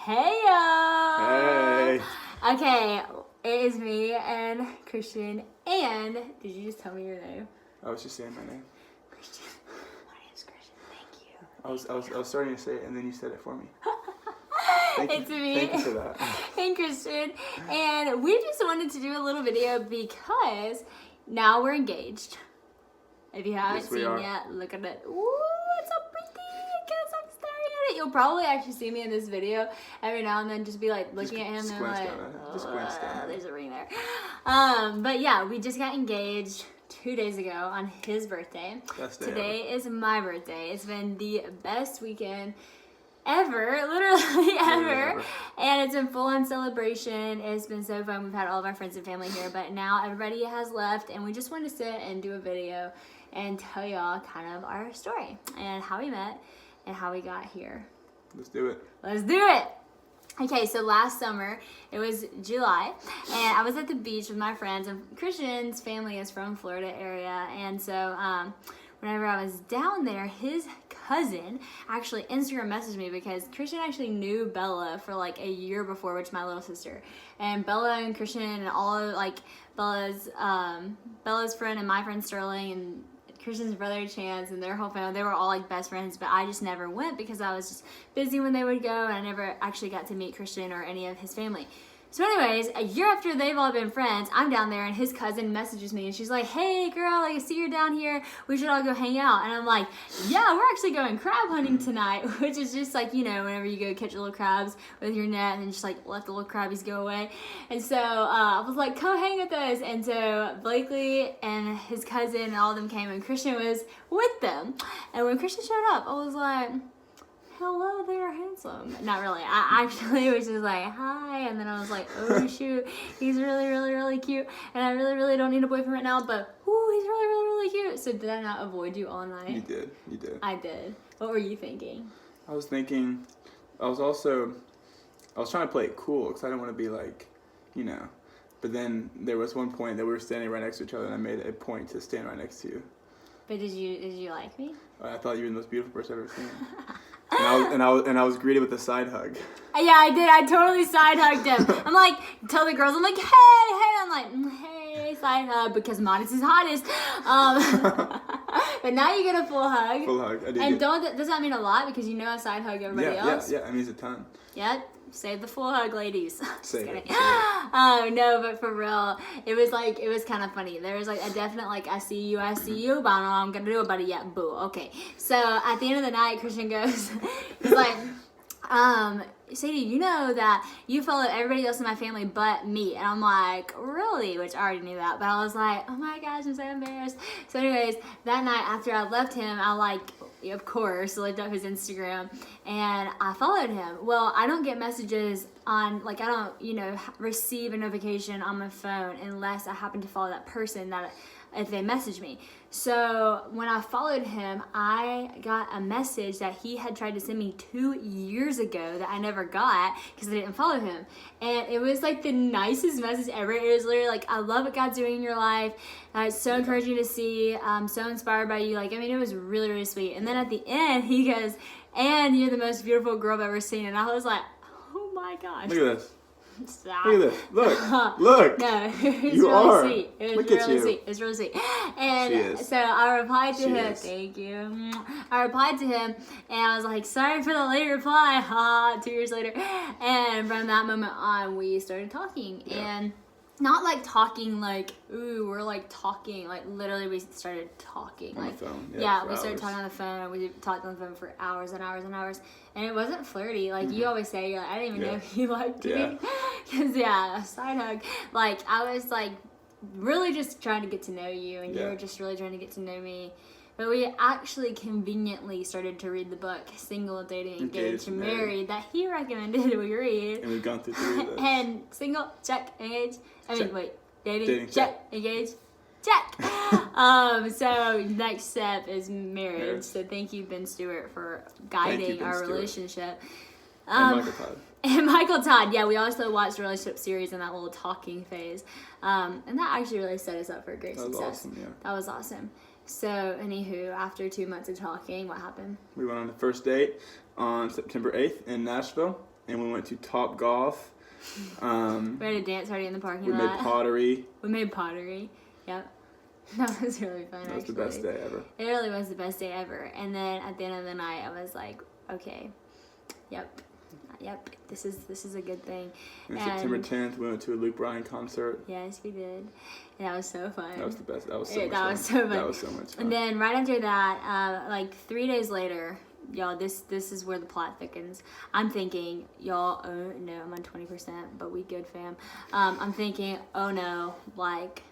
Heyo! Hey. Okay, it is me and Christian. And did you just tell me your name? I was just saying my name. Christian. My name's Christian. Thank you. I was starting to say it, and then you said it for me. Thank It's you. me. Thank you for that. And Christian. And we just wanted to do a little video because now we're engaged. If you haven't Yes, we seen are. yet, look at it. Ooh, it's so pretty. I guess I'm staring at it. You'll probably actually see me in this video every now and then just be like looking at him and squints like, down at it. Just squints down at it. there's a ring there. But yeah, we just got engaged 2 days ago on his birthday. Best day Today is my birthday. It's been the best weekend ever, literally ever. And it's in full-on celebration. It's been so fun. We've had all of our friends and family here, but now everybody has left, and we just wanted to sit and do a video and tell y'all kind of our story and how we met and how we got here. Let's do it. Let's do it. Okay, so last summer, it was July, and I was at the beach with my friends, and Christian's family is from Florida area, and so whenever I was down there, his cousin actually Instagram messaged me because Christian actually knew Bella for like a year before, which is my little sister, and Bella and Christian and all of like Bella's friend and my friend Sterling and Christian's brother Chance and their whole family, they were all like best friends, but I just never went because I was just busy when they would go, and I never actually got to meet Christian or any of his family. So anyways, a year after they've all been friends, I'm down there and his cousin messages me and she's like, hey girl, I see you're down here. We should all go hang out. And I'm like, yeah, we're actually going crab hunting tonight, which is just like, you know, whenever you go catch little crabs with your net and just like let the little crabbies go away. And so I was like, come hang with us. And so Blakely and his cousin and all of them came and Christian was with them. And when Christian showed up, I was like, hello there, handsome. Not really. I actually was just like, hi. And then I was like, oh, shoot. He's really, really, really cute. And I really, really don't need a boyfriend right now. But, ooh, he's really, really, really cute. So did I not avoid you all night? You did. You did. I did. What were you thinking? I was thinking. I was trying to play it cool because I didn't want to be like, you know. But then there was one point that we were standing right next to each other, and I made a point to stand right next to you. But did you like me? I thought you were the most beautiful person I've ever seen. And I was greeted with a side hug. Yeah, I did. I totally side hugged him. I'm like, tell the girls, I'm like, hey. I'm like, hey, side hug, because modest is hottest. But now you get a full hug. Full hug. I did. And does that mean a lot? Because you know I side hug everybody else. Yeah. It means a ton. Yep. Save the full hug, ladies. Save it. Oh no, but for real, it was kind of funny. There was like a definite like I see you, but I don't know I'm gonna do about it yet. Boo. Okay. So at the end of the night, Christian goes, he's like, Sadie, you know that you follow everybody else in my family but me. And I'm like, really? Which I already knew that. But I was like, oh my gosh, I'm so embarrassed. So anyways, that night after I left him, I like, of course, looked up his Instagram and I followed him. Well, I don't get messages on, like I don't, you know, receive a notification on my phone unless I happen to follow that person that if they message me. So when I followed him, I got a message that he had tried to send me 2 years ago that I never got because I didn't follow him. And it was like the nicest message ever. It was literally like, I love what God's doing in your life. It's so encouraging to see. I'm so inspired by you. Like, I mean, it was really, really sweet. And then at the end, he goes, and you're the most beautiful girl I've ever seen. And I was like, oh my gosh. Look at this. Stop. Look at this. Look. No, it's You really are. sweet. It was Look at really you. sweet. It's really sweet. She And is. so I replied to She him. is. Thank you. I replied to him and I was like, sorry for the late reply. 2 years later. And from that moment on, we started talking. Yeah. And not like talking like, ooh, we're like talking. Like literally we started talking. On like, the phone. Yeah, for we started hours. talking on the phone. We talked on the phone for hours and hours and hours. And it wasn't flirty. Like you always say, you're like, I didn't even know if you liked me. Because, a side hug. Like, I was like really just trying to get to know you. And you were just really trying to get to know me. But we actually conveniently started to read the book, Single, Dating, Engaged, and Married, that he recommended we read. And we've gone through 3 of those. And single, check, engaged. Dating, check, check. Engaged, check. So next step is marriage. So thank you, Ben Stewart, for guiding Ben our Stewart. relationship. And Michael Todd. And Michael Todd, yeah, we also watched the relationship series in that little talking phase. And that actually really set us up for great That was success. awesome, yeah. That was awesome. So, anywho, after 2 months of talking, what happened? We went on the first date on September 8th in Nashville. and we went to Top Golf. We had a dance party in the parking We lot. made pottery. We made pottery. Yep. That was really fun, That was actually. the best day ever. It really was the best day ever. And then at the end of the night, I was like, okay, yep, this is a good thing. And September 10th, we went to a Luke Bryan concert. Yes, we did. And that was so fun. That was the best. That was so Yeah, much that fun. was so fun. That was so much fun. And then right after that, like 3 days later, y'all, this is where the plot thickens. I'm thinking, y'all, oh no, I'm on 20%, but we good, fam. I'm thinking, oh no, like,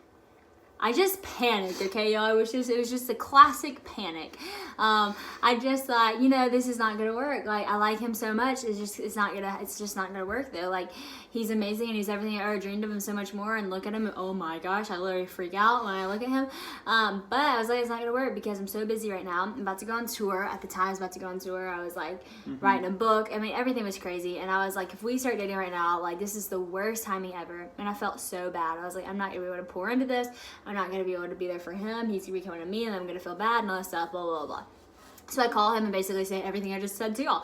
I just panicked, okay, y'all. It was just a classic panic. I just thought, this is not gonna work. Like, I like him so much. It's just not gonna work though. Like, he's amazing and he's everything I ever dreamed of, and so much more. And look at him, and oh my gosh, I literally freak out when I look at him. But I was like, it's not gonna work because I'm so busy right now. I'm about to go on tour. At the time, I was about to go on tour. I was like writing a book. I mean, everything was crazy. And I was like, if we start dating right now, like, this is the worst timing ever. And I felt so bad. I was like, I'm not gonna be able to pour into this. I'm not going to be able to be there for him. He's going to be coming to me, and I'm going to feel bad and all that stuff, blah, blah, blah. So I call him and basically say everything I just said to y'all.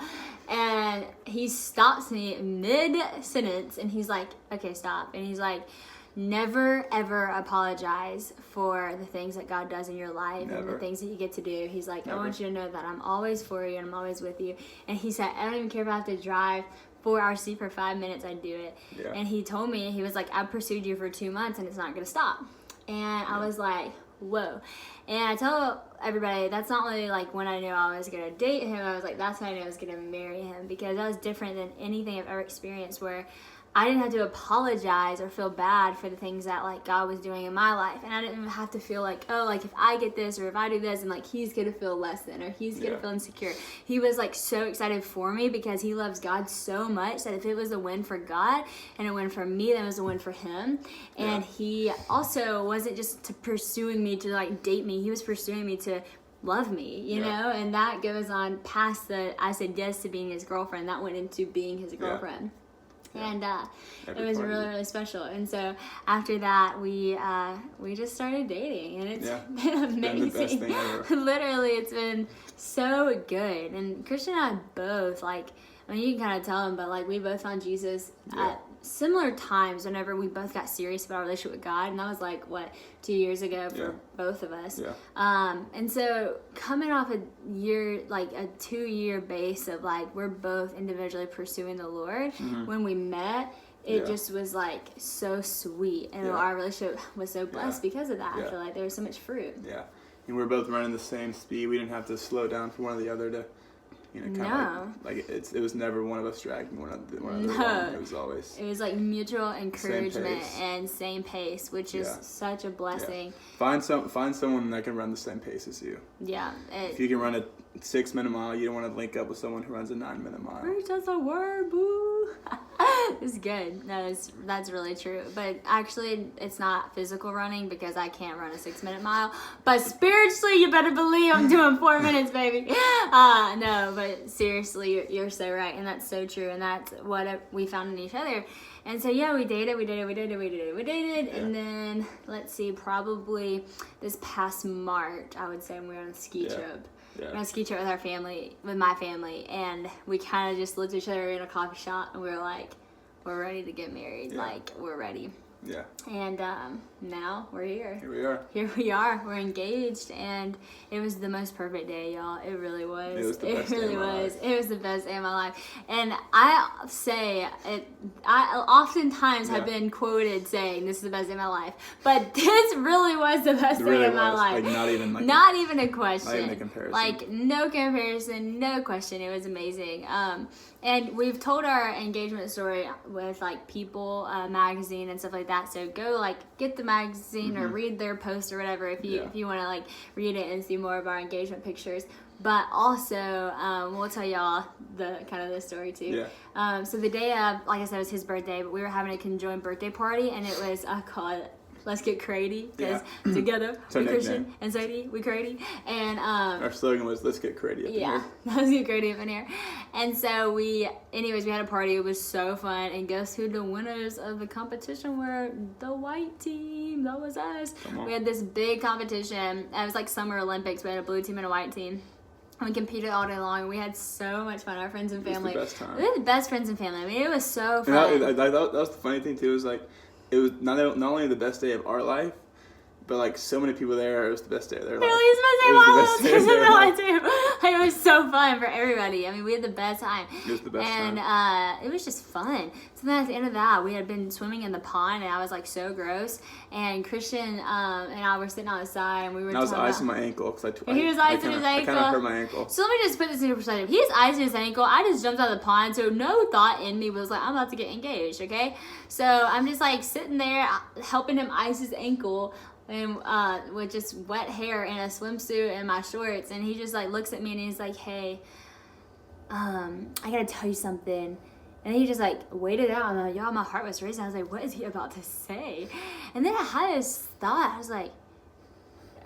And he stops me mid-sentence, and he's like, okay, stop. And he's like, never, ever apologize for the things that God does in your life and the things that you get to do. He's like, I want you to know that I'm always for you and I'm always with you. And he said, I don't even care if I have to drive 4 hours sleep for 5 minutes, I'd do it. Yeah. And he told me, he was like, I've pursued you for 2 months and it's not going to stop. And I was like, whoa. And I tell everybody, that's not only like when I knew I was going to date him, I was like, that's when I knew I was going to marry him, because that was different than anything I've ever experienced, where I didn't have to apologize or feel bad for the things that like God was doing in my life. And I didn't even have to feel like, oh, like if I get this or if I do this, and like he's going to feel less than, or he's going to feel insecure. He was like so excited for me because he loves God so much that if it was a win for God and a win for me, then it was a win for him. And he also wasn't just pursuing me to like date me. He was pursuing me to love me, you know, and that goes on past I said yes to being his girlfriend. That went into being his girlfriend. And it was really, really special. And so after that, we just started dating, and it's been amazing. Been the best thing ever. Literally, it's been so good. And Christian and I both, like, I mean, you can kind of tell him, but like, we both found Jesus at similar times whenever we both got serious about our relationship with God. And that was like, 2 years ago for both of us. And so coming off a year, like a 2-year base of like, we're both individually pursuing the Lord, when we met, it just was like so sweet. And our relationship was so blessed because of that. I feel like there was so much fruit. Yeah. And we were both running the same speed. We didn't have to slow down for one or the other to, kind of like it was never one of us dragging one of the along. It was always. It was like mutual encouragement and same pace, which is such a blessing. Find someone that can run the same pace as you. Yeah. If you can run a 6-minute mile, you don't want to link up with someone who runs a 9-minute mile. Preach us a word, boo. It's good. No, that's really true. But actually, it's not physical running because I can't run a 6-minute mile. But spiritually, you better believe I'm doing 4 minutes, baby. No, but seriously, you're so right, and that's so true, and that's what we found in each other. And so we dated, and then let's see, probably this past March, I would say, we were on a ski trip. We were on a ski trip with my family, and we kind of just looked at each other in a coffee shop, and we were like, we're ready to get married. Like, we're ready. Yeah. And now we're here. Here we are. We're engaged, and it was the most perfect day, y'all. It really was. It was the best day of my life. It was the best day of my life. And I say it. I oftentimes have been quoted saying this is the best day of my life, but this really was the best day of my life. Like, not even a question. Not even a comparison. Like, no comparison, no question. It was amazing. And we've told our engagement story with like People magazine and stuff like that. So go like get the magazine or read their post or whatever if you want to like read it and see more of our engagement pictures. But also we'll tell y'all the kind of the story too. So the day of, like I said, it was his birthday, but we were having a conjoined birthday party, and it was called Let's Get Crady, because together we Christian and Sadie, we Crady. And our slogan was Let's Get Crady up in here. Let's get Crady up in here. And so we had a party. It was so fun. And guess who the winners of the competition were? The white team. That was us. We had this big competition. It was like Summer Olympics. We had a blue team and a white team. We competed all day long. We had so much fun. Our friends and family. It was the best time. We had the best friends and family. I mean, it was so And fun. that was the funny thing too. Is like, it was not only the best day of our life, but like so many people there. It was the best day of their life. Really, it's It was the best day of their life. too. Like, it was so fun for everybody. I mean, we had the best time. It was the best And time. it was just fun. So then at the end of that, we had been swimming in the pond, and I was like so gross. And Christian and I were sitting on the side, and we were And I was talking icing about. my ankle because He was icing his I kind ankle. of hurt my ankle. So let me just put this into perspective. He was icing his ankle. I just jumped out of the pond, so no thought in me was like, I'm about to get engaged, okay? So I'm just like sitting there helping him ice his ankle, and with just wet hair in a swimsuit and my shorts, and he just like looks at me and he's like, hey, I gotta tell you something. And he just like waited out, and y'all, my heart was racing. I was like, what is he about to say? And then I had this thought. I was like,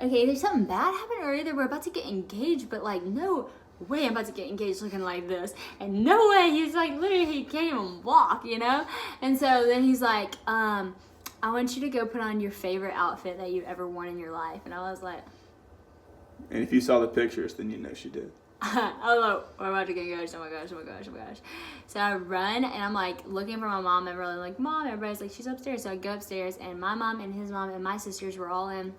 okay, either something bad happened, or either we're about to get engaged, but like no way I'm about to get engaged looking like this, and no way he's like literally he can't even walk, you know. And so then he's like, I want you to go put on your favorite outfit that you've ever worn in your life. And I was like, And if you saw the pictures, then you know she did. I was like, we're about to get engaged. Oh my gosh, oh my gosh, oh my gosh. So I run, and I'm like looking for my mom, and we're like, Mom, everybody's like, she's upstairs. So I go upstairs, and my mom and his mom and my sisters were all in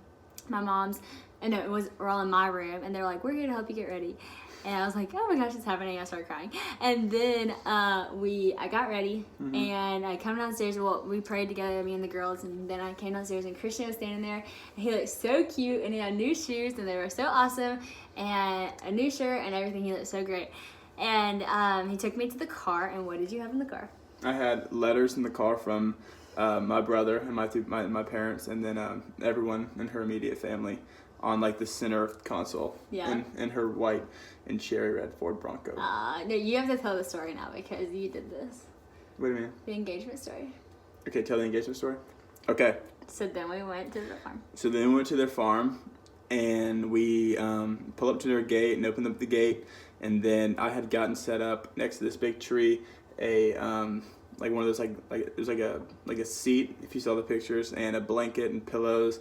my mom's, and we're all in my room, and they're like, we're here to help you get ready. And I was like, oh my gosh, it's happening. I started crying. And then I got ready, and I come downstairs. Well, we prayed together, me and the girls, and then I came downstairs, and Christian was standing there, and he looked so cute, and he had new shoes, and they were so awesome, and a new shirt and everything. He looked so great. And he took me to the car, and what did you have in the car? I had letters in the car from my brother and my parents, and then everyone in her immediate family on like the center console. Yeah. In her white and cherry red Ford Bronco. No, you have to tell the story now because you did this. What do you mean? The engagement story. Okay, tell the engagement story. Okay. So then we went to the farm. So then we went to their farm, and we pulled up to their gate and opened up the gate, and then I had gotten set up next to this big tree, like one of those like it was like a seat if you saw the pictures, and a blanket and pillows,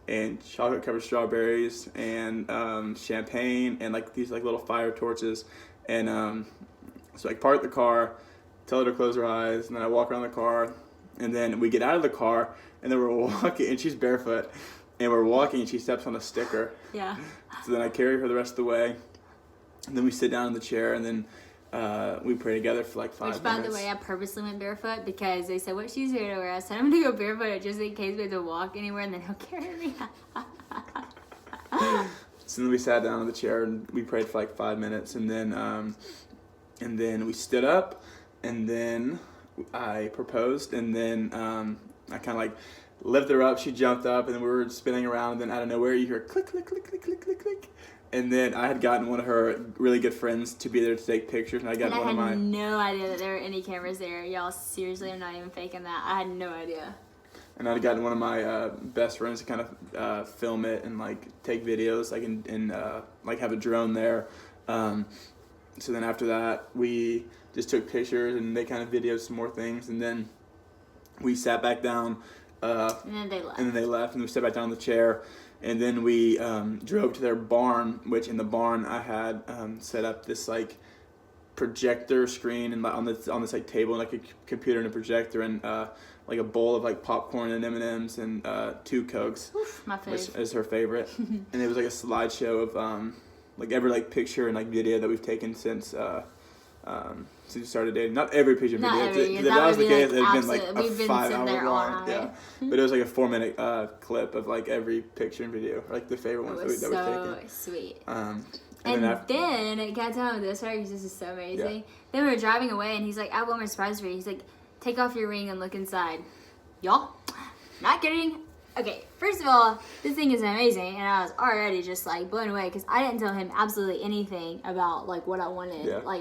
and chocolate covered strawberries and champagne and like these like little fire torches, and so I parked the car, tell her to close her eyes, and then I walk around the car, and then we get out of the car, and then we're walking, and she's barefoot, and we're walking, and she steps on a sticker. Yeah. So then I carry her the rest of the way, and then we sit down in the chair, and then we pray together for like 5 Which, minutes. by the way, I purposely went barefoot because they said, what shoes are you to wear? I said, I'm going to go barefoot just in case we have to walk anywhere, and then he'll carry me. So then we sat down in the chair, and we prayed for like 5 minutes, and then we stood up, and then I proposed, and then I kind of like lifted her up, she jumped up, and then we were spinning around, and then out of nowhere you hear click, click, click, click, click, click, click. And then I had gotten one of her really good friends to be there to take pictures, and I got And one of I had my... no idea that there were any cameras there. Y'all, seriously, I'm not even faking that. I had no idea. And I'd gotten one of my best friends to kind of film it and like take videos, like and like have a drone there. So then after that, we just took pictures, and they kind of videoed some more things, and then we sat back down. And then they left. And then they left, and we sat back down in the chair, and then we drove to their barn, which in the barn I had set up this like projector screen and on this like table, and like a computer and a projector, and like a bowl of like popcorn and M&Ms and 2 Cokes, Oof, my which fave. is her favorite. And it was like a slideshow of like every like picture and like video that we've taken since we started dating. Not every picture and Not video. every, Because if that that was would the be, case, like, it had been like absolute- we've a been 5 sitting hour there all long. night. Yeah. But it was like a 4-minute clip of like every picture and video, or like the favorite It ones was that we've so taken. sweet. And And then, can I tell him this, right? Because this is so amazing. Yeah. Then we were driving away, and he's like, I have one more surprise for you. He's like, take off your ring and look inside. Y'all, not kidding. Okay, first of all, this thing is amazing, and I was already just like blown away because I didn't tell him absolutely anything about like what I wanted. Yeah. Like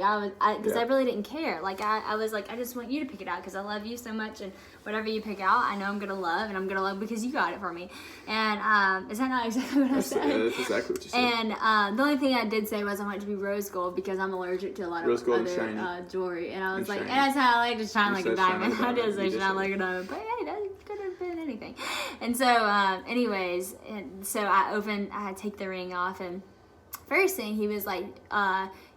because I really didn't care. Like I was like, I just want you to pick it out because I love you so much, and whatever you pick out, I know I'm gonna love, and I'm gonna love because you got it for me. And is that not exactly what I said? Yeah, that's exactly what you said. And the only thing I did say was I want it to be rose gold because I'm allergic to a lot Rose of gold and other shiny. jewelry. And I was And like, shiny. and that's how I like to shine You like a said shine diamond. like a I did diamond. say You did shine say like a diamond, but hey, that could have been anything. And so, anyways, and so I take the ring off, and first thing he was like,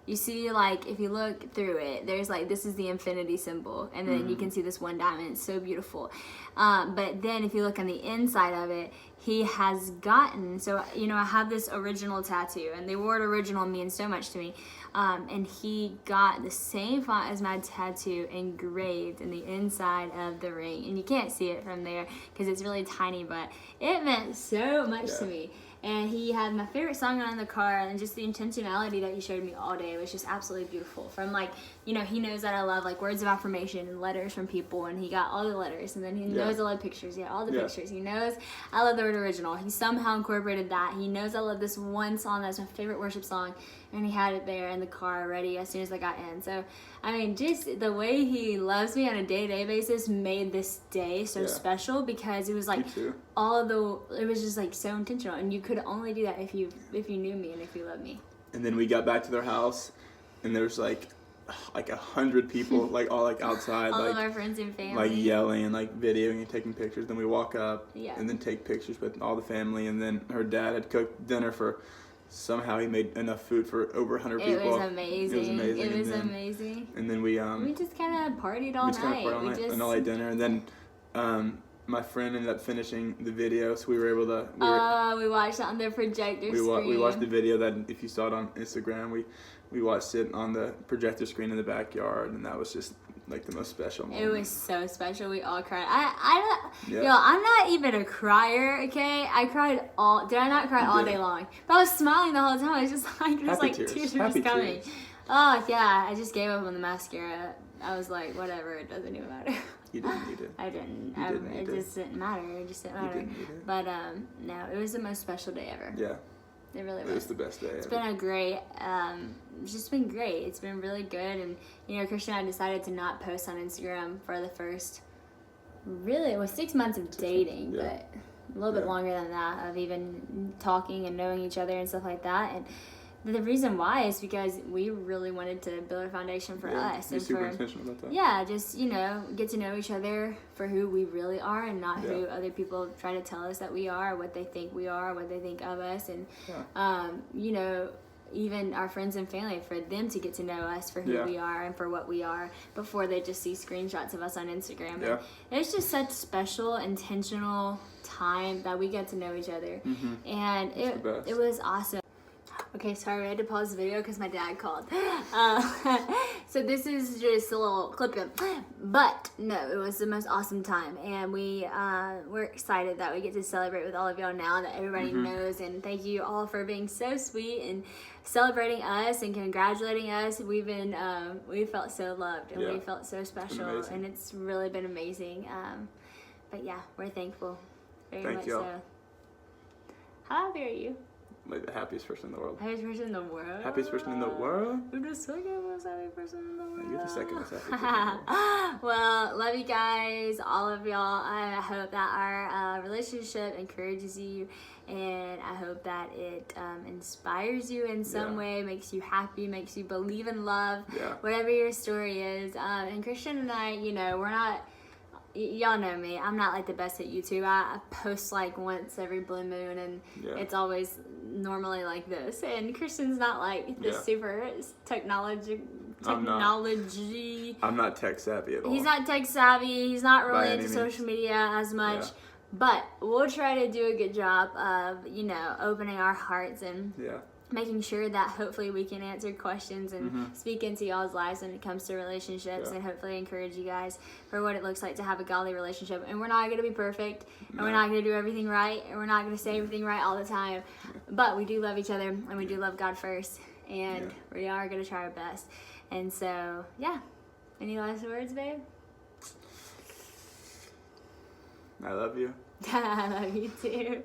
you see, like, if you look through it, there's like, this is the infinity symbol, and then you can see this one diamond. It's so beautiful. But then if you look on the inside of it, he has gotten, so, you know, I have this original tattoo, and the word original means so much to me. And he got the same font as my tattoo engraved in the inside of the ring. And you can't see it from there because it's really tiny, but it meant so much to me. And he had my favorite song on in the car, and just the intentionality that he showed me all day was just absolutely beautiful. From like, you know, he knows that I love like words of affirmation and letters from people, and he got all the letters. And then he knows I love pictures. He got all the pictures. He knows I love the word original. He somehow incorporated that. He knows I love this one song that's my favorite worship song, and he had it there in the car ready as soon as I got in. So, I mean, just the way he loves me on a day-to-day basis made this day so special, because it was like all of the, it was just like so intentional, and you could only do that if you knew me and if you loved me. And then we got back to their house, and there was like 100 people, like all like outside, all like of our friends and family, like yelling and like videoing and taking pictures. Then we walk up Yeah. and then take pictures with all the family. And then her dad had cooked dinner for. Somehow he made enough food for over 100 people. It was amazing. It was and then, amazing. And then we just kind of partied all night. And all night dinner. And then my friend ended up finishing the video, so we were able to. We watched it on the projector screen. We watched the video that, if you saw it on Instagram, we watched it on the projector screen in the backyard, and that was just like the most special moment. It was so special. We all cried. Yo, I'm not even a crier, okay? I cried did I not cry all day long? But I was smiling the whole time. I was just like, tears were just coming. Oh, yeah. I just gave up on the mascara. I was like, whatever, it doesn't even matter. You didn't need it. I didn't. It just didn't matter. It just didn't matter. You didn't need it. But, no, it was the most special day ever. Yeah. It really was. It was the best day ever. It's been a great, it's just been great. It's been really good. And, you know, Christian and I decided to not post on Instagram for the first, really, it was 6 months of dating, but a little bit longer than that, of even talking and knowing each other and stuff like that. And the reason why is because we really wanted to build a foundation for us. And super intentional about that. Yeah, just, you know, get to know each other for who we really are, and not who other people try to tell us that we are, what they think we are, what they think of us. And, you know, even our friends and family, for them to get to know us for who we are and for what we are, before they just see screenshots of us on Instagram. And it's just such special, intentional time that we get to know each other. And it was awesome. Okay, sorry, I had to pause the video because my dad called. So this is just a little clip in. But no, it was the most awesome time, and we're excited that we get to celebrate with all of y'all now that everybody knows. And thank you all for being so sweet and celebrating us and congratulating us. We felt so loved, and we felt so special, and it's really been amazing. But yeah, we're thankful, very much so. How happy are you? Like the happiest person in the world. Happiest person in the world? Happiest person in the world? I'm the second most happy person in the world. You're the second most happy person in the world. Well, love you guys, all of y'all. I hope that our relationship encourages you, and I hope that it inspires you in some way, makes you happy, makes you believe in love, whatever your story is. And Christian and I, you know, we're not... Y'all know me. I'm not like the best at YouTube. I post like once every blue moon, and it's always normally like this. And Christian's not like the super technology. I'm not tech savvy at all. He's not tech savvy. He's not really into social media as much. But we'll try to do a good job of, you know, opening our hearts and making sure that hopefully we can answer questions and speak into y'all's lives when it comes to relationships, and hopefully encourage you guys for what it looks like to have a godly relationship. And we're not going to be perfect, and we're not going to do everything right, and we're not going to say everything right all the time, but we do love each other, and we do love God first, and we are going to try our best. And so, any last words, babe? I love you. I love you too.